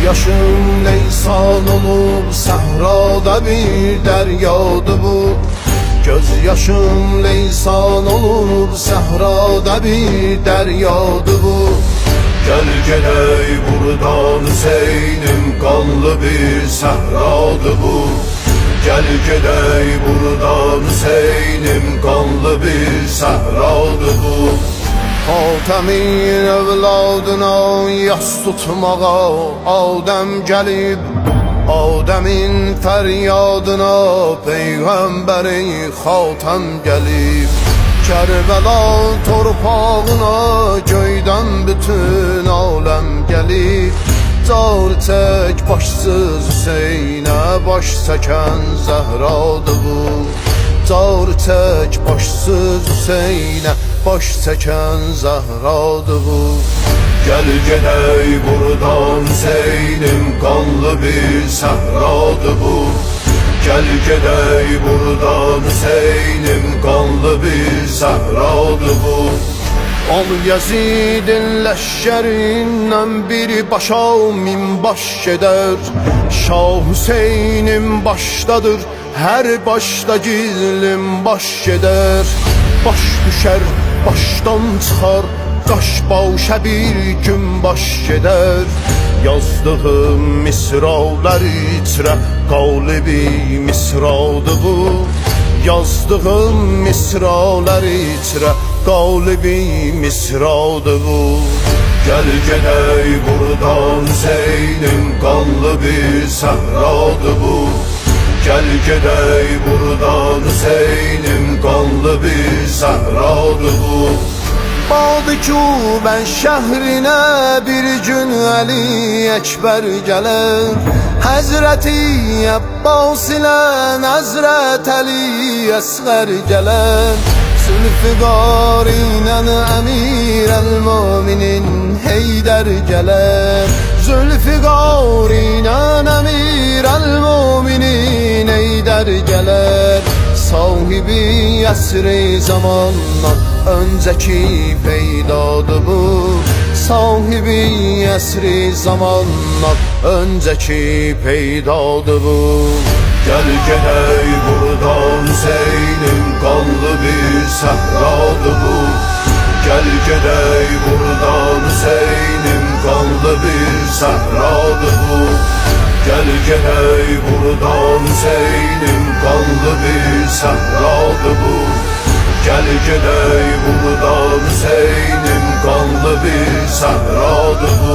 yaşım leysan olup sahrada bir deryadı bu. Göz yaşım leysan olup sahrada bir deryadı bu. Gel gedey buradan Hüseynim, kanlı bir sahradı bu. Gel gedey buradan Hüseynim, kanlı bir sahradı bu. Hatemin evladına yas tutmağa Adem gelip, Adem'in feryadına Peygamberi Hatem gelip. Kerbela torpağına göyden bütün alem gelip. Car tek başsız Hüseyin'e baş çeken Zehradı bu. Car tek başsız Hüseyin'e baş çeken Zehradı bu. Gel gedey buradan Hüseynim, kanlı bir sahradı bu. Gel gedey buradan Hüseynim, kanlı bir sahradı bu. Al Yazid'in leşkerinden bir başa min baş eder. Şah Hüseyin'in baştadır, her başta gizlim baş eder. Baş düşer, baştan çıkar, qaş başa bir gün baş eder. Yazdığım misralar içrə qalibi misradı bu. Yazdığım misralar içrə qalibi misradı bu. Gel gedey buradan Hüseynim, kanlı bir sahradı bu. Gel gedey buradan Hüseynim, kanlı bir sahradı bu. Badıku ben şehrine bir gün Ali Ekber gelir. Hazreti Abbas ile Hazret Ali Esger gelir. Zülfikar ile Emir el-Müminin Heydər gelir. Zülfikar ile Emir el-Müminin Heydər gelir. Sahibi esri zamandan önceki peydadı bu. Sahibi esri zamandan önceki peydadı bu. Gel gedey buradan Hüseynim, kanlı bir sahradı bu. Gel gedey buradan Hüseynim, kanlı bir sahradı bu. Gel gedey buradan Hüseynim, kanlı bir sahradı bu. Gel gedey buradan Hüseynim, kanlı bir sahradı bu.